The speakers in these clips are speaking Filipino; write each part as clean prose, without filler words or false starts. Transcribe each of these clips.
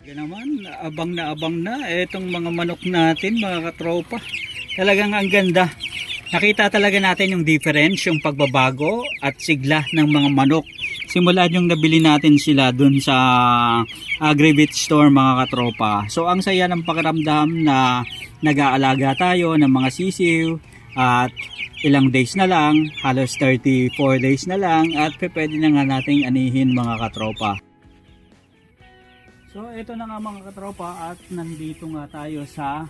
Yan naman, abang na itong mga manok natin, mga katropa. Talagang ang ganda. Nakita talaga natin yung difference, yung pagbabago at sigla ng mga manok. Simula yung nabili natin sila dun sa Agribit store, mga katropa. So ang saya ng pakiramdam na nag-aalaga tayo ng mga sisiw at ilang days na lang, halos 34 days na lang at pwede na nga nating anihin, mga katropa. So ito na nga, mga katropa, at nandito nga tayo sa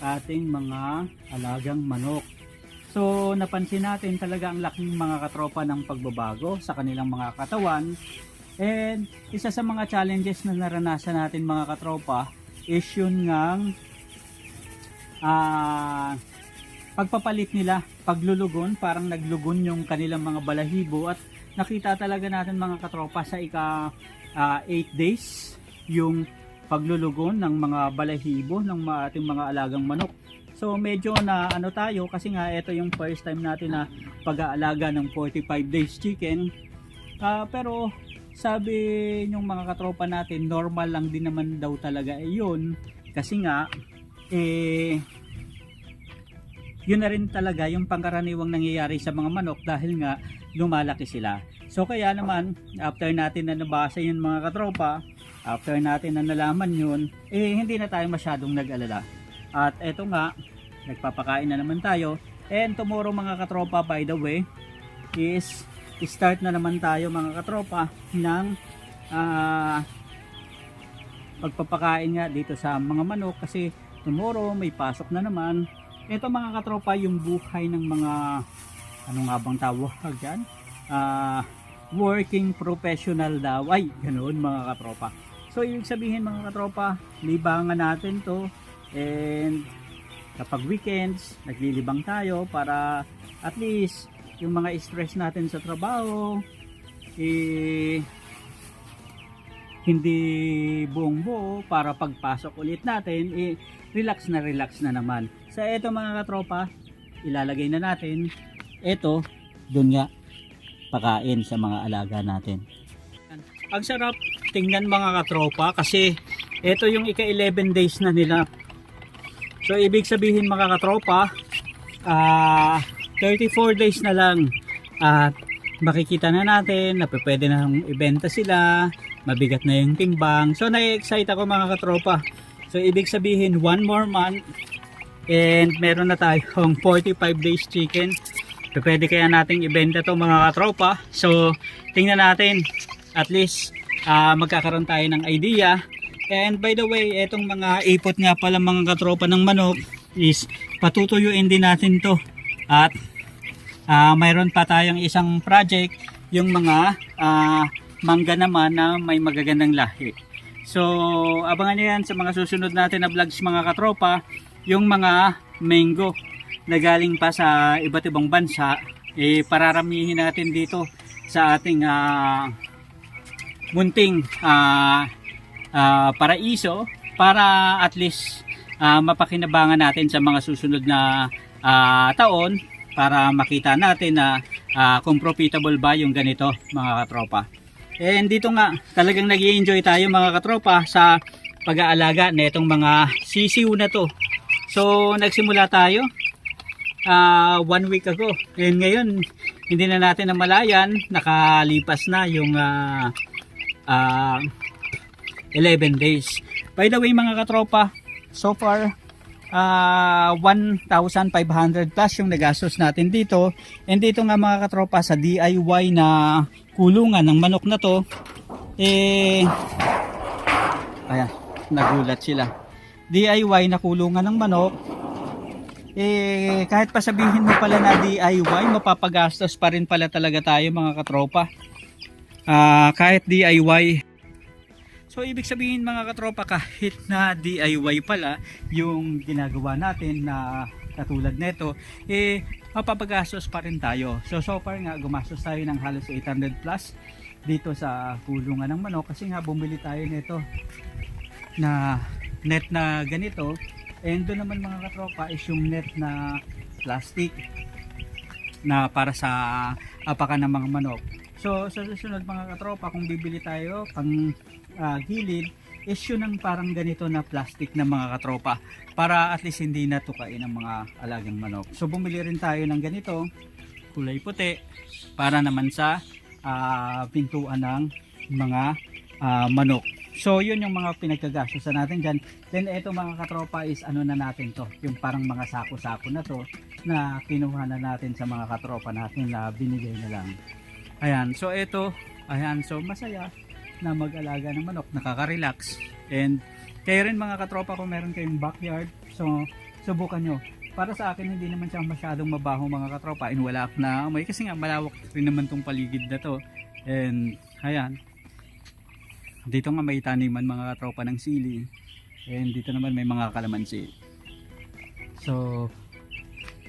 ating mga alagang manok. So napansin natin talaga ang laking, mga katropa, ng pagbabago sa kanilang mga katawan. And isa sa mga challenges na naranasan natin, mga katropa, is yun ngang pagpapalit nila, paglulugon, parang naglugon yung kanilang mga balahibo. At nakita talaga natin, mga katropa, sa ika 8 days yung paglulugon ng mga balahibo ng ating mga alagang manok. So medyo na ano tayo, kasi nga ito yung first time natin na pag-aalaga ng 45 days chicken. Pero sabi yung mga katropa natin, normal lang din naman daw talaga yun, kasi nga yun na rin talaga yung pangkaraniwang nangyayari sa mga manok dahil nga lumalaki sila. So kaya naman, after natin na nabasa yun, mga katropa, after natin na nalaman yun, hindi na tayo masyadong nag-alala. At eto nga, nagpapakain na naman tayo. And tomorrow, mga katropa, by the way, is start na naman tayo, mga katropa, ng pagpapakain nga dito sa mga manok, kasi tomorrow may pasok na naman. Ito, mga katropa, yung buhay ng mga, ano nga bang tawag dyan? Working professional daw, ay ganoon, mga katropa. So ibig sabihin, mga katropa, libangan natin to, and kapag weekends naglilibang tayo para at least yung mga stress natin sa trabaho hindi buong buo, para pagpasok ulit natin relax na naman. Sa eto, mga katropa, ilalagay na natin ito dun nga, pakain sa mga alaga natin. Ang sarap tingnan, mga katropa, kasi ito yung ika 11 days na nila. So ibig sabihin, mga katropa, 34 days na lang at makikita na natin na pwede na ibenta sila, mabigat na yung timbang. So na-excite ako, mga katropa. So ibig sabihin, 1 more month and meron na tayong 45 days chicken. Pwede kaya nating ibenta to, mga katropa. So tingnan natin, at least magkakaroon tayo ng idea. And by the way, etong mga ipot nga pala, mga katropa, ng manok is patutuyuin din natin to. At mayroon pa tayong isang project, yung mga mangga naman na may magagandang lahi. So abangan nyo yan sa mga susunod natin na vlogs, mga katropa. Yung mga mango na galing pa sa iba't ibang bansa, pararamihin natin dito sa ating munting paraiso, para at least mapakinabangan natin sa mga susunod na taon, para makita natin na kung profitable ba yung ganito, mga katropa. And dito nga talagang nag-i-enjoy tayo, mga katropa, sa pag-aalaga na itong mga sisiw na to. So nagsimula tayo 1 week ago, and ngayon hindi na natin namalayan, nakalipas na yung 11 days. By the way, mga katropa, so far 1,500 plus yung nagastos natin dito. And dito nga, mga katropa, sa DIY na kulungan ng manok na to, ayan, nagulat sila. DIY na kulungan ng manok, kahit pa sabihin mo pala na DIY, mapapagastos pa rin pala talaga tayo, mga katropa, kahit DIY. So ibig sabihin, mga katropa, kahit na DIY pala yung ginagawa natin na katulad nito, mapapagastos pa rin tayo. So far nga, gumastos tayo ng halos 800 plus dito sa kulungan ng manok, kasi nga bumili tayo nito na net na ganito. And doon naman, mga katropa, is yung net na plastic na para sa apakan ng mga manok. So sa susunod, mga katropa, kung bibili tayo pang gilid, issue ng parang ganito na plastic na mga katropa para at least hindi natukain ang mga alagang manok. So bumili rin tayo ng ganito, kulay puti, para naman sa pintuan ng mga manok. So yun yung mga pinagkagastusan natin dyan. Then ito mga katropa is ano na natin to, yung parang mga sako-sako na to na kinuha na natin sa mga katropa natin na binigay na lang. Ayan, so ito, ayan, so masaya na mag-alaga ng manok, nakaka-relax. And kayo rin mga katropa, kung meron kayong backyard, so subukan nyo. Para sa akin hindi naman siya masyadong mabaho mga katropa, and wala na amoy kasi nga malawak rin naman tong paligid na to. And ayan, dito nga may taniman mga katropa ng sili, and dito naman may mga kalamansi. So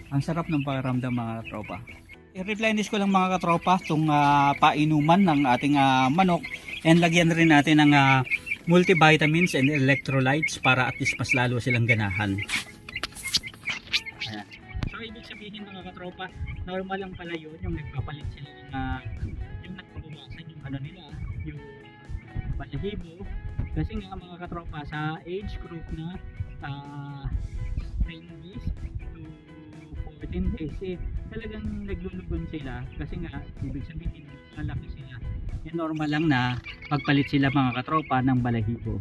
ang sarap ng pakiramdam mga katropa. I-replenish ko lang mga katropa itong painuman ng ating manok, and lagyan rin natin ng multivitamins and electrolytes para at least mas lalo silang ganahan. Ayan. So ibig sabihin mga katropa, normal lang pala yun yung nagpapalit sila ng yung nagpabawasan yung ano nila, yung balahibo, kasi nga mga katropa sa age group na 10 days to 14 days talagang naglulugon sila, kasi nga ibig sabihin malaki sila. Normal lang na pagpalit sila mga katropa ng balahibo.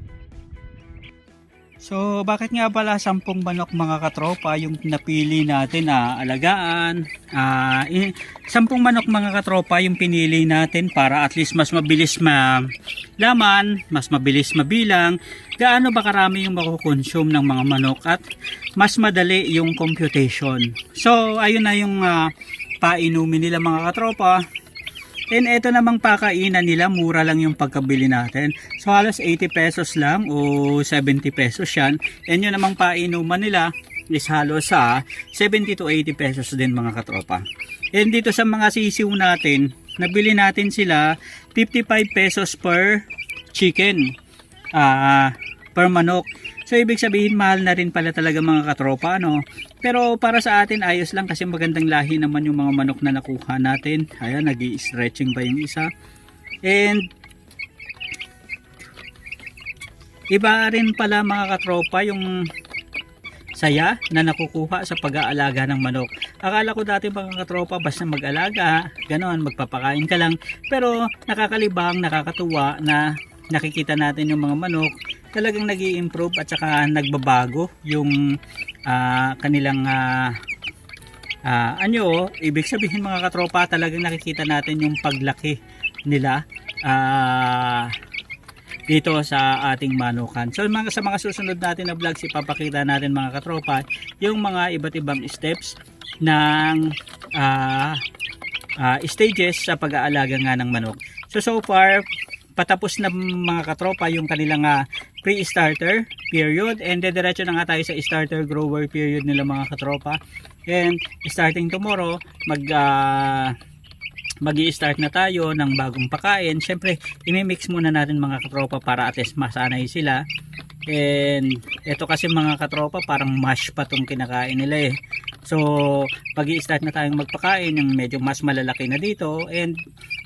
So bakit nga pala 10 manok mga katropa yung napili natin na alagaan? 10 manok mga katropa yung pinili natin para at least mas mabilis malaman, mas mabilis mabilang gaano ba karami yung makukonsume ng mga manok at mas madali yung computation. So ayun na yung painumin nila mga katropa. And ito namang pakainan nila, mura lang yung pagkabili natin. So halos 80 pesos lang o 70 pesos yan. And yun namang painuman nila is halos sa 70 to 80 pesos din mga katropa. And dito sa mga sisiw natin, nabili natin sila 55 pesos per chicken, per manok. So ibig sabihin mahal na rin pala talaga mga katropa, no? Pero para sa atin ayos lang kasi magandang lahi naman yung mga manok na nakuha natin. Ayan, nag-i-stretching pa yung isa. And iba rin pala mga katropa yung saya na nakukuha sa pag-aalaga ng manok. Akala ko dati mga katropa basta mag-alaga, ganon, magpapakain ka lang. Pero nakakalibang, nakakatuwa na nakikita natin yung mga manok talagang nag-i-improve at saka nagbabago yung kanilang ibig sabihin mga katropa, talagang nakikita natin yung paglaki nila dito sa ating manukan. So sa mga susunod natin na vlogs, ipapakita natin mga katropa yung mga iba't ibang steps ng stages sa pag-aalaga nga ng manok. So far patapos na mga katropa yung kanilang pre-starter period, and diretso na nga tayo sa starter grower period nila mga katropa. And starting tomorrow mag-i-start na tayo ng bagong pakain. Syempre i-mix muna natin mga katropa para at least masanay sila. And ito kasi mga katropa parang mash pa tong kinakain nila eh. So pag-i-start na tayong magpakain yung medyo mas malalaki na dito, and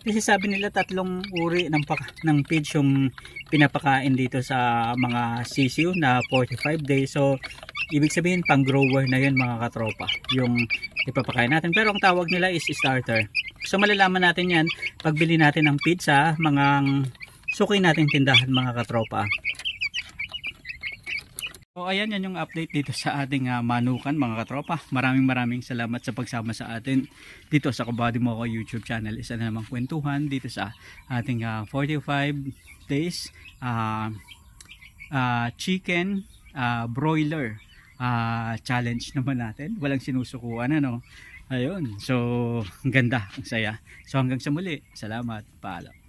kasi sabi nila 3 uri ng feeds yung pinapakain dito sa mga sisiw na 45 days. So ibig sabihin pang grower na yun mga katropa yung ipapakain natin, pero ang tawag nila is starter. So malalaman natin yan pagbili natin ng feed sa mga suki nating tindahan mga katropa. So ayan, yan yung update dito sa ating manukan mga katropa. Maraming salamat sa pagsama sa atin dito sa Kabady Mo Ko YouTube channel. Isa na namang kwentuhan dito sa ating 45 days chicken broiler challenge naman natin. Walang sinusukuan ano. Ayun, so ang ganda, ang saya. So hanggang sa muli, salamat, paalam.